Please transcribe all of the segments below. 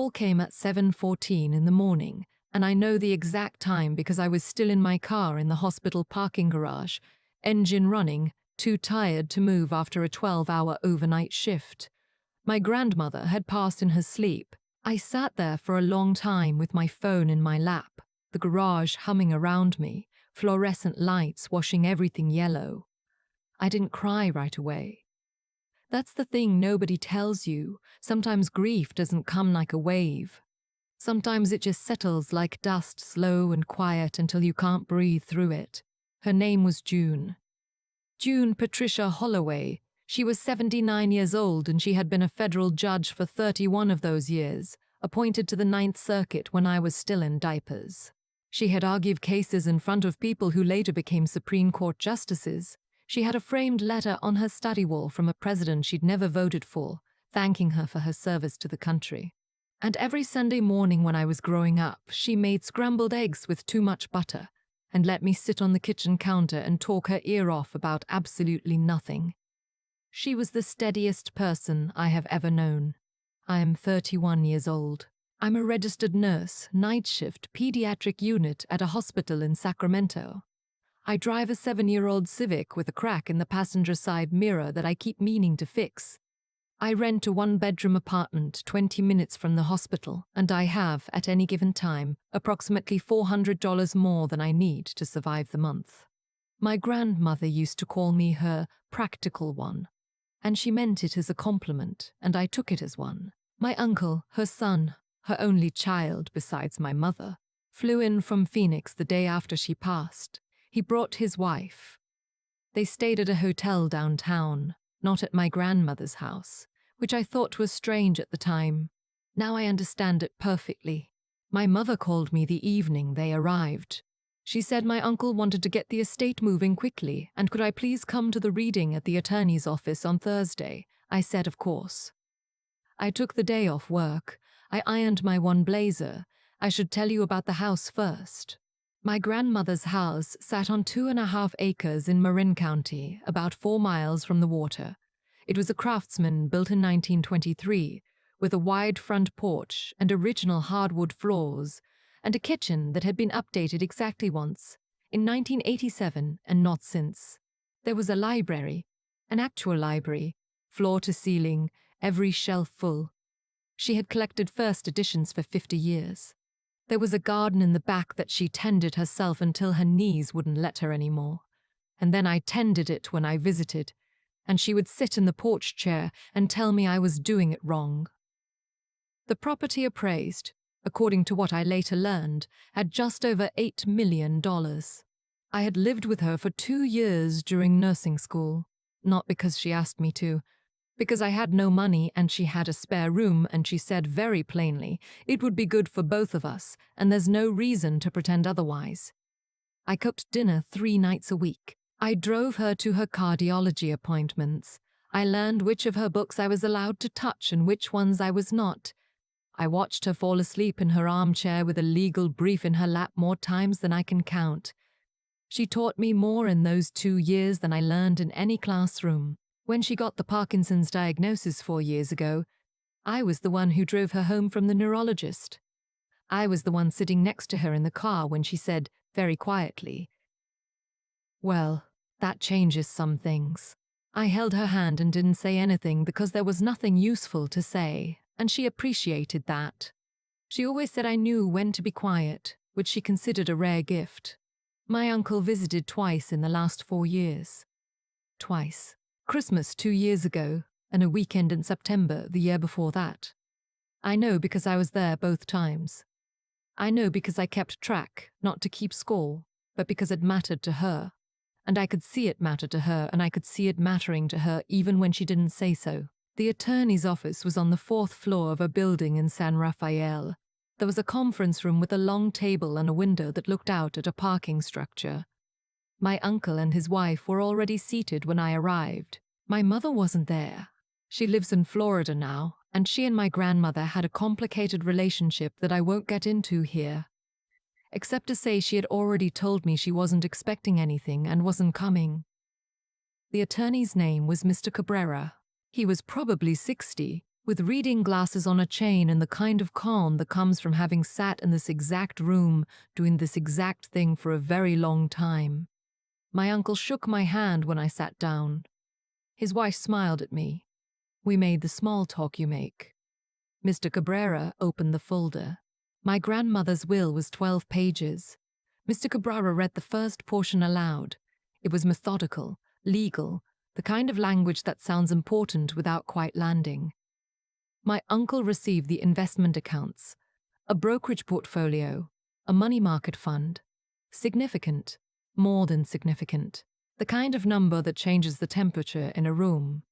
call came at 7:14 in the morning, and I know the exact time because I was still in my car in the hospital parking garage, engine running, too tired to move after a 12-hour overnight shift. My grandmother had passed in her sleep. I sat there for a long time with my phone in my lap, the garage humming around me, fluorescent lights washing everything yellow. I didn't cry right away. That's the thing nobody tells you. Sometimes grief doesn't come like a wave. Sometimes it just settles like dust, slow and quiet until you can't breathe through it. Her name was June. June Patricia Holloway. She was 79 years old and she had been a federal judge for 31 of those years, appointed to the Ninth Circuit when I was still in diapers. She had argued cases in front of people who later became Supreme Court justices. She had a framed letter on her study wall from a president she'd never voted for, thanking her for her service to the country. And every Sunday morning when I was growing up, she made scrambled eggs with too much butter and let me sit on the kitchen counter and talk her ear off about absolutely nothing. She was the steadiest person I have ever known. I am 31 years old. I'm a registered nurse, night shift, pediatric unit at a hospital in Sacramento. I drive a 7-year-old Civic with a crack in the passenger side mirror that I keep meaning to fix. I rent a 1-bedroom apartment 20 minutes from the hospital, and I have, at any given time, approximately $400 more than I need to survive the month. My grandmother used to call me her practical one, and she meant it as a compliment, and I took it as one. My uncle, her son, her only child besides my mother, flew in from Phoenix the day after she passed. He brought his wife. They stayed at a hotel downtown, not at my grandmother's house, which I thought was strange at the time. Now I understand it perfectly. My mother called me the evening they arrived. She said my uncle wanted to get the estate moving quickly, and could I please come to the reading at the attorney's office on Thursday? I said of course. I took the day off work. I ironed my one blazer. I should tell you about the house first. My grandmother's house sat on 2.5 acres in Marin County, about 4 miles from the water. It was a craftsman built in 1923, with a wide front porch and original hardwood floors, and a kitchen that had been updated exactly once, in 1987 and not since. There was a library, an actual library, floor to ceiling, every shelf full. She had collected first editions for 50 years. There was a garden in the back that she tended herself until her knees wouldn't let her anymore. And then I tended it when I visited, and she would sit in the porch chair and tell me I was doing it wrong. The property appraised, according to what I later learned, at just over $8 million. I had lived with her for 2 years during nursing school, not because she asked me to, because I had no money and she had a spare room, and she said very plainly, it would be good for both of us, and there's no reason to pretend otherwise. I cooked dinner 3 nights a week. I drove her to her cardiology appointments. I learned which of her books I was allowed to touch and which ones I was not. I watched her fall asleep in her armchair with a legal brief in her lap more times than I can count. She taught me more in those 2 years than I learned in any classroom. When she got the Parkinson's diagnosis 4 years ago, I was the one who drove her home from the neurologist. I was the one sitting next to her in the car when she said, very quietly, "Well, that changes some things." I held her hand and didn't say anything because there was nothing useful to say, and she appreciated that. She always said I knew when to be quiet, which she considered a rare gift. My uncle visited twice in the last 4 years. Twice. Christmas 2 years ago, and a weekend in September the year before that. I know because I was there both times. I know because I kept track, not to keep score, but because it mattered to her. And I could see it matter to her, and I could see it mattering to her even when she didn't say so. The attorney's office was on the 4th floor of a building in San Rafael. There was a conference room with a long table and a window that looked out at a parking structure. My uncle and his wife were already seated when I arrived. My mother wasn't there. She lives in Florida now, and she and my grandmother had a complicated relationship that I won't get into here. Except to say she had already told me she wasn't expecting anything and wasn't coming. The attorney's name was Mr. Cabrera. He was probably 60, with reading glasses on a chain and the kind of calm that comes from having sat in this exact room doing this exact thing for a very long time. My uncle shook my hand when I sat down. His wife smiled at me. We made the small talk you make. Mr. Cabrera opened the folder. My grandmother's will was 12 pages. Mr. Cabrera read the first portion aloud. It was methodical, legal, the kind of language that sounds important without quite landing. My uncle received the investment accounts, a brokerage portfolio, a money market fund. Significant, more than significant, the kind of number that changes the temperature in a room.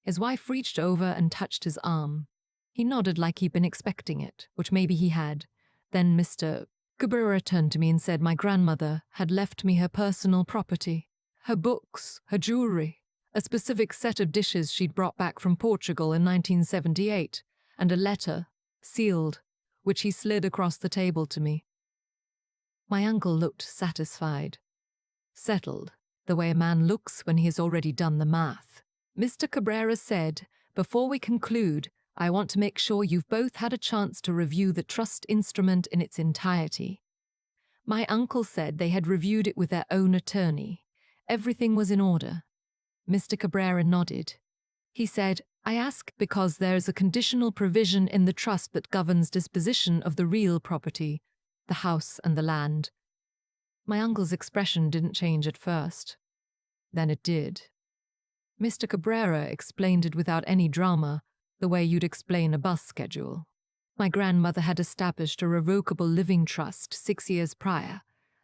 His wife reached over and touched his arm. He nodded like he'd been expecting it, which maybe he had. Then Mr. Cabrera turned to me and said my grandmother had left me her personal property, her books, her jewelry, a specific set of dishes she'd brought back from Portugal in 1978, and a letter, sealed, which he slid across the table to me. My uncle looked satisfied, settled, the way a man looks when he has already done the math. Mr. Cabrera said, "Before we conclude, I want to make sure you've both had a chance to review the trust instrument in its entirety." My uncle said they had reviewed it with their own attorney. Everything was in order. Mr. Cabrera nodded. He said, "I ask because there's a conditional provision in the trust that governs disposition of the real property, the house and the land." My uncle's expression didn't change at first. Then it did. Mr. Cabrera explained it without any drama, the way you'd explain a bus schedule. My grandmother had established a revocable living trust 6 years prior.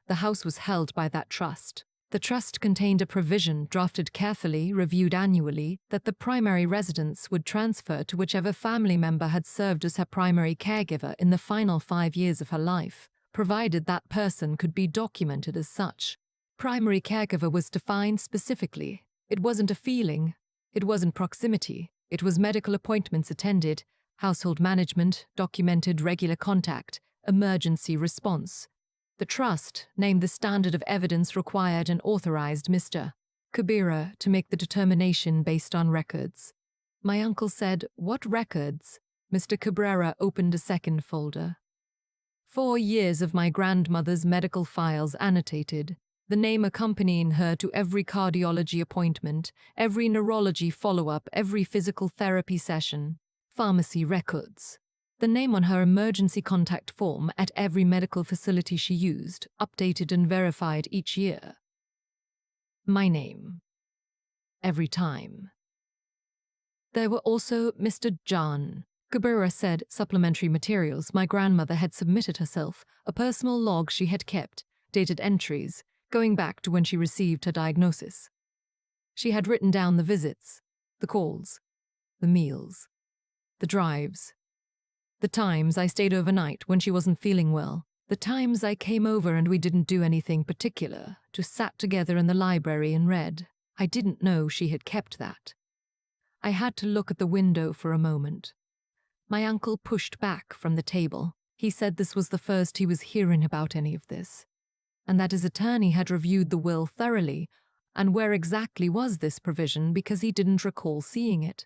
The house was held by that trust. The trust contained a provision, drafted carefully, reviewed annually, that the primary residence would transfer to whichever family member had served as her primary caregiver in the final 5 years of her life, provided that person could be documented as such. Primary caregiver was defined specifically. It wasn't a feeling. It wasn't proximity. It was medical appointments attended, household management, documented regular contact, emergency response. The trust named the standard of evidence required and authorized Mr. Cabrera to make the determination based on records. My uncle said, "What records?" Mr. Cabrera opened a second folder. 4 years of my grandmother's medical files annotated, the name accompanying her to every cardiology appointment, every neurology follow-up, every physical therapy session, pharmacy records. The name on her emergency contact form at every medical facility she used, updated and verified each year. My name. Every time. There were also Mr. John. Cabrera said supplementary materials my grandmother had submitted herself, a personal log she had kept, dated entries, going back to when she received her diagnosis. She had written down the visits, the calls, the meals, the drives, the times I stayed overnight when she wasn't feeling well, the times I came over and we didn't do anything particular, just sat together in the library and read. I didn't know she had kept that. I had to look at the window for a moment. My uncle pushed back from the table. He said this was the first he was hearing about any of this, and that his attorney had reviewed the will thoroughly, and where exactly was this provision because he didn't recall seeing it.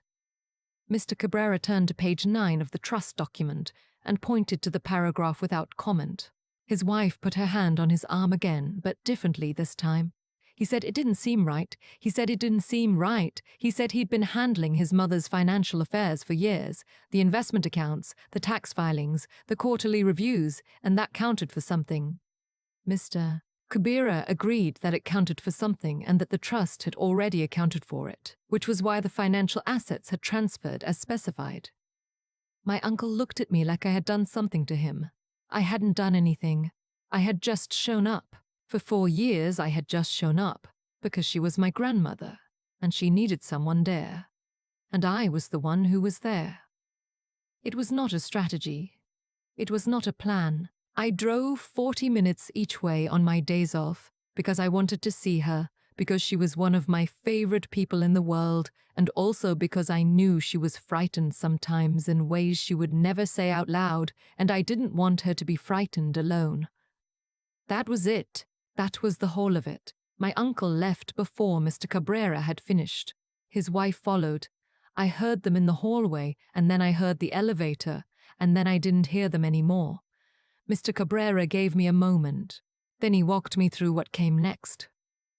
Mr. Cabrera turned to page 9 of the trust document and pointed to the paragraph without comment. His wife put her hand on his arm again, but differently this time. He said it didn't seem right. He said it didn't seem right. He said he'd been handling his mother's financial affairs for years, the investment accounts, the tax filings, the quarterly reviews, and that counted for something. Mr. Cabrera agreed that it counted for something and that the trust had already accounted for it, which was why the financial assets had transferred as specified. My uncle looked at me like I had done something to him. I hadn't done anything. I had just shown up. For 4 years I had just shown up, because she was my grandmother, and she needed someone there. And I was the one who was there. It was not a strategy. It was not a plan. I drove 40 minutes each way on my days off because I wanted to see her, because she was one of my favorite people in the world, and also because I knew she was frightened sometimes in ways she would never say out loud, and I didn't want her to be frightened alone. That was it. That was the whole of it. My uncle left before Mr. Cabrera had finished. His wife followed. I heard them in the hallway, and then I heard the elevator, and then I didn't hear them anymore. Mr. Cabrera gave me a moment. Then he walked me through what came next.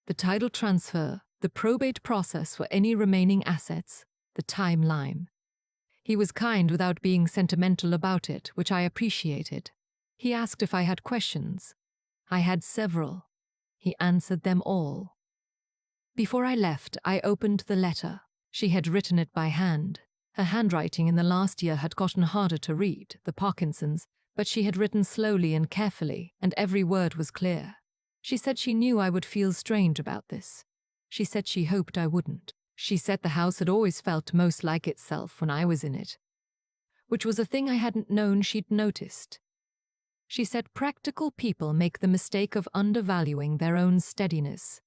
The title transfer, the probate process for any remaining assets, the timeline. He was kind without being sentimental about it, which I appreciated. He asked if I had questions. I had several. He answered them all. Before I left, I opened the letter. She had written it by hand. Her handwriting in the last year had gotten harder to read, the Parkinson's, but she had written slowly and carefully, and every word was clear. She said she knew I would feel strange about this. She said she hoped I wouldn't. She said the house had always felt most like itself when I was in it, which was a thing I hadn't known she'd noticed. She said practical people make the mistake of undervaluing their own steadiness,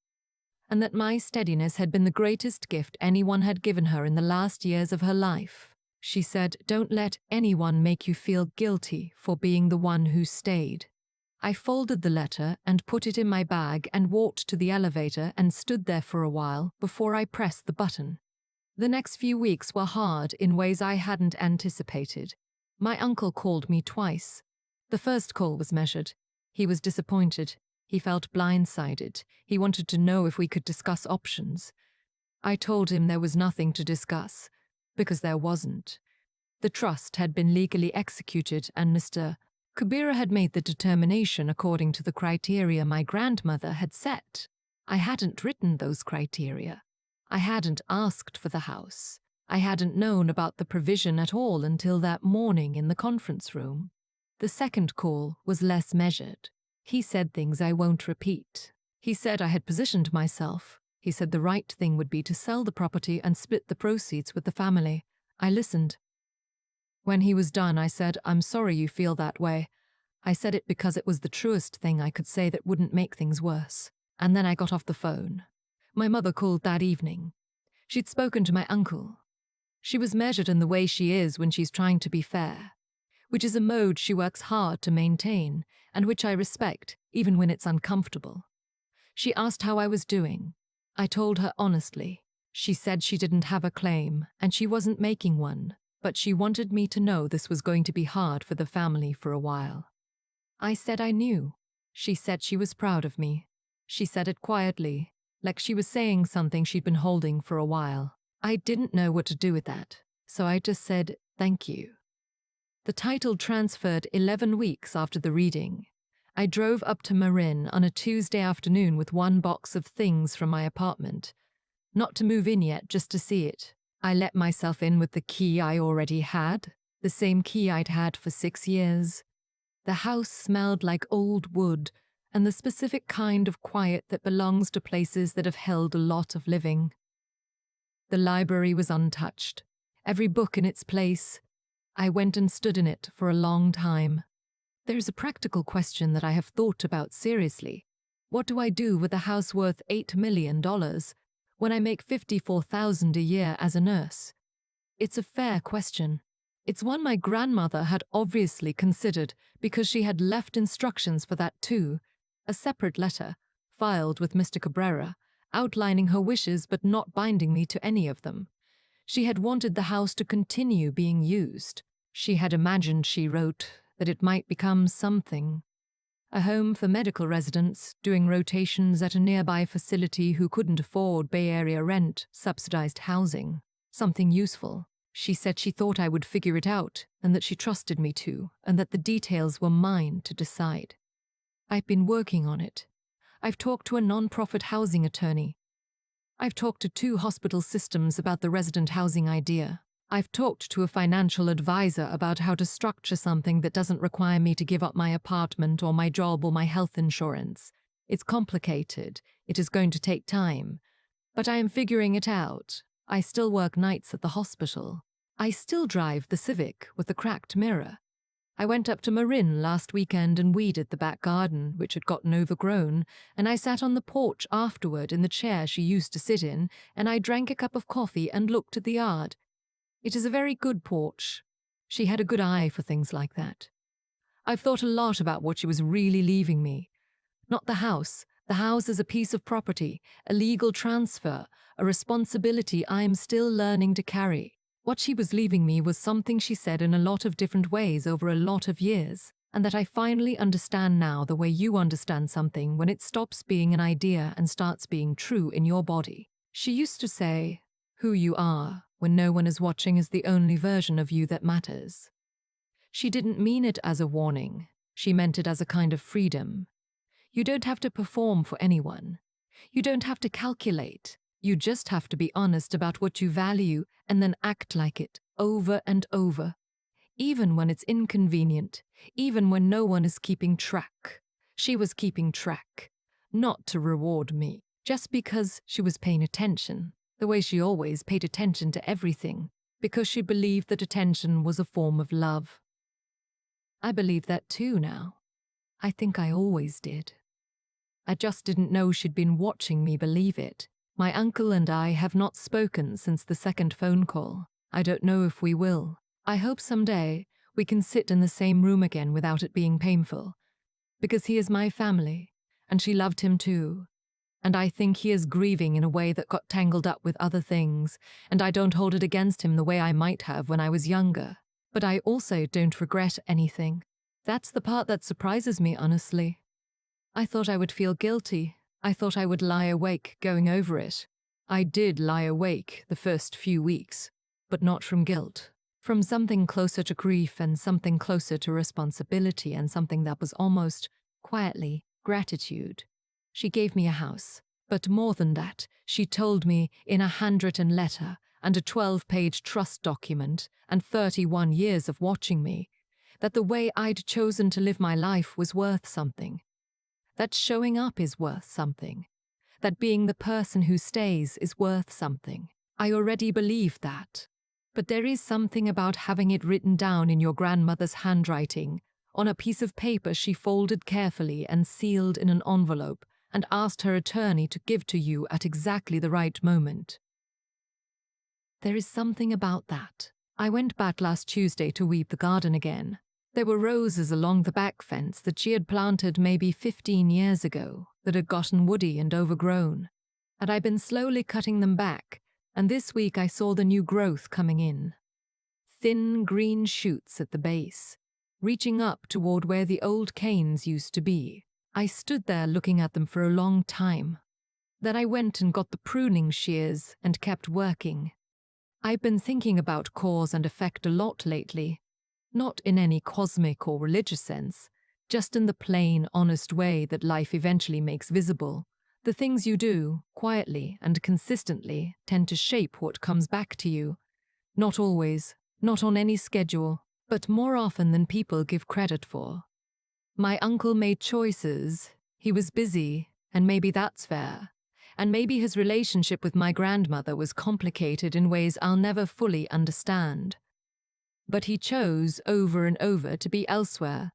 and that my steadiness had been the greatest gift anyone had given her in the last years of her life. She said, don't let anyone make you feel guilty for being the one who stayed. I folded the letter and put it in my bag and walked to the elevator and stood there for a while before I pressed the button. The next few weeks were hard in ways I hadn't anticipated. My uncle called me twice. The first call was measured. He was disappointed. He felt blindsided. He wanted to know if we could discuss options. I told him there was nothing to discuss, because there wasn't. The trust had been legally executed and Mr. Cabrera had made the determination according to the criteria my grandmother had set. I hadn't written those criteria. I hadn't asked for the house. I hadn't known about the provision at all until that morning in the conference room. The second call was less measured. He said things I won't repeat. He said I had positioned myself. He said the right thing would be to sell the property and split the proceeds with the family. I listened. When he was done, I said, I'm sorry you feel that way. I said it because it was the truest thing I could say that wouldn't make things worse. And then I got off the phone. My mother called that evening. She'd spoken to my uncle. She was measured in the way she is when she's trying to be fair, which is a mode she works hard to maintain, and which I respect, even when it's uncomfortable. She asked how I was doing. I told her honestly. She said she didn't have a claim, and she wasn't making one, but she wanted me to know this was going to be hard for the family for a while. I said I knew. She said she was proud of me. She said it quietly, like she was saying something she'd been holding for a while. I didn't know what to do with that, so I just said, thank you. The title transferred 11 weeks after the reading. I drove up to Marin on a Tuesday afternoon with one box of things from my apartment. Not to move in yet, just to see it. I let myself in with the key I already had, the same key I'd had for 6 years. The house smelled like old wood and the specific kind of quiet that belongs to places that have held a lot of living. The library was untouched, every book in its place. I went and stood in it for a long time. There's a practical question that I have thought about seriously. What do I do with a house worth $8 million when I make $54,000 a year as a nurse? It's a fair question. It's one my grandmother had obviously considered because she had left instructions for that too, a separate letter, filed with Mr. Cabrera, outlining her wishes but not binding me to any of them. She had wanted the house to continue being used. She had imagined, she wrote, that it might become something. A home for medical residents doing rotations at a nearby facility who couldn't afford Bay Area rent, subsidized housing. Something useful. She said she thought I would figure it out and that she trusted me to, and that the details were mine to decide. I've been working on it. I've talked to a non-profit housing attorney. I've talked to 2 hospital systems about the resident housing idea. I've talked to a financial advisor about how to structure something that doesn't require me to give up my apartment or my job or my health insurance. It's complicated. It is going to take time. But I am figuring it out. I still work nights at the hospital. I still drive the Civic with the cracked mirror. I went up to Marin last weekend and weeded the back garden, which had gotten overgrown, and I sat on the porch afterward in the chair she used to sit in, and I drank a cup of coffee and looked at the yard. It is a very good porch. She had a good eye for things like that. I've thought a lot about what she was really leaving me. Not the house. The house is a piece of property, a legal transfer, a responsibility I am still learning to carry. What she was leaving me was something she said in a lot of different ways over a lot of years, and that I finally understand now the way you understand something when it stops being an idea and starts being true in your body. She used to say, "Who you are, when no one is watching, is the only version of you that matters." She didn't mean it as a warning. She meant it as a kind of freedom. You don't have to perform for anyone. You don't have to calculate. You just have to be honest about what you value and then act like it over and over, even when it's inconvenient, even when no one is keeping track. She was keeping track, not to reward me, just because she was paying attention, the way she always paid attention to everything, because she believed that attention was a form of love. I believe that too now. I think I always did. I just didn't know she'd been watching me believe it. My uncle and I have not spoken since the second phone call. I don't know if we will. I hope someday we can sit in the same room again without it being painful. Because he is my family, and she loved him too. And I think he is grieving in a way that got tangled up with other things, and I don't hold it against him the way I might have when I was younger. But I also don't regret anything. That's the part that surprises me, honestly. I thought I would feel guilty. I thought I would lie awake going over it. I did lie awake the first few weeks, but not from guilt. From something closer to grief and something closer to responsibility and something that was almost, quietly, gratitude. She gave me a house, but more than that, she told me in a handwritten letter and a 12-page trust document and 31 years of watching me, that the way I'd chosen to live my life was worth something. That showing up is worth something. That being the person who stays is worth something. I already believe that. But there is something about having it written down in your grandmother's handwriting, on a piece of paper she folded carefully and sealed in an envelope and asked her attorney to give to you at exactly the right moment. There is something about that. I went back last Tuesday to weed the garden again. There were roses along the back fence that she had planted maybe 15 years ago that had gotten woody and overgrown, and I'd been slowly cutting them back, and this week I saw the new growth coming in. Thin green shoots at the base, reaching up toward where the old canes used to be. I stood there looking at them for a long time. Then I went and got the pruning shears and kept working. I've been thinking about cause and effect a lot lately. Not in any cosmic or religious sense, just in the plain, honest way that life eventually makes visible. The things you do, quietly and consistently, tend to shape what comes back to you. Not always, not on any schedule, but more often than people give credit for. My uncle made choices. He was busy, and maybe that's fair. And maybe his relationship with my grandmother was complicated in ways I'll never fully understand. But he chose over and over to be elsewhere.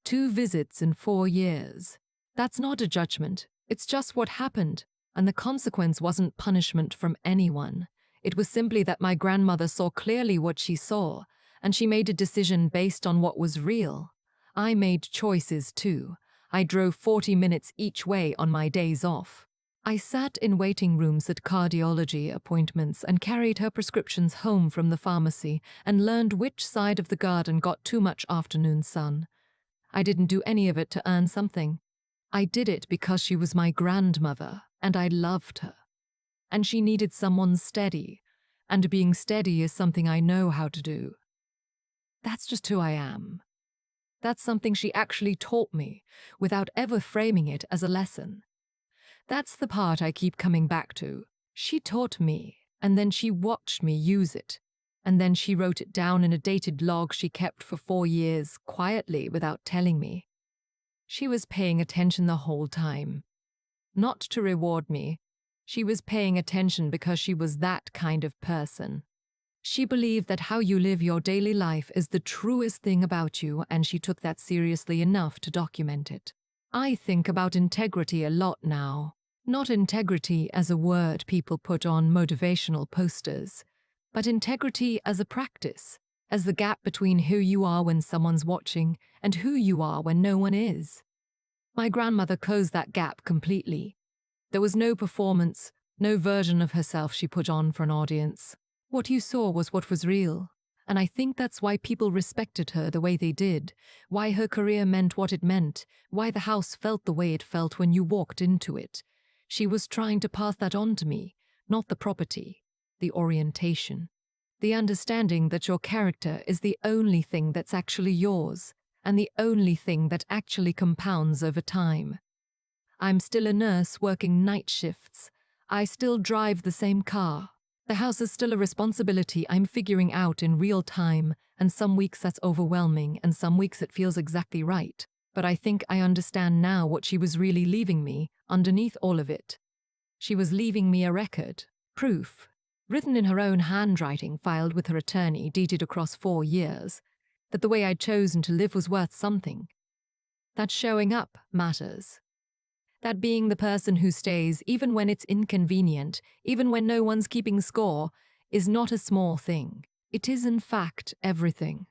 2 visits in 4 years. That's not a judgment. It's just what happened, and the consequence wasn't punishment from anyone. It was simply that my grandmother saw clearly what she saw, and she made a decision based on what was real. I made choices too. I drove 40 minutes each way on my days off. I sat in waiting rooms at cardiology appointments and carried her prescriptions home from the pharmacy and learned which side of the garden got too much afternoon sun. I didn't do any of it to earn something. I did it because she was my grandmother and I loved her. And she needed someone steady, and being steady is something I know how to do. That's just who I am. That's something she actually taught me without ever framing it as a lesson. That's the part I keep coming back to. She taught me, and then she watched me use it, and then she wrote it down in a dated log she kept for 4 years, quietly, without telling me. She was paying attention the whole time. Not to reward me. She was paying attention because she was that kind of person. She believed that how you live your daily life is the truest thing about you, and she took that seriously enough to document it. I think about integrity a lot now. Not integrity as a word people put on motivational posters, but integrity as a practice, as the gap between who you are when someone's watching and who you are when no one is. My grandmother closed that gap completely. There was no performance, no version of herself she put on for an audience. What you saw was what was real. And I think that's why people respected her the way they did, why her career meant what it meant, why the house felt the way it felt when you walked into it. She was trying to pass that on to me, not the property, the orientation. The understanding that your character is the only thing that's actually yours, and the only thing that actually compounds over time. I'm still a nurse working night shifts. I still drive the same car. The house is still a responsibility I'm figuring out in real time, and some weeks that's overwhelming and some weeks it feels exactly right. But I think I understand now what she was really leaving me underneath all of it. She was leaving me a record, proof, written in her own handwriting, filed with her attorney, dated across 4 years, that the way I'd chosen to live was worth something. That showing up matters. That being the person who stays even when it's inconvenient, even when no one's keeping score, is not a small thing. It is in fact everything.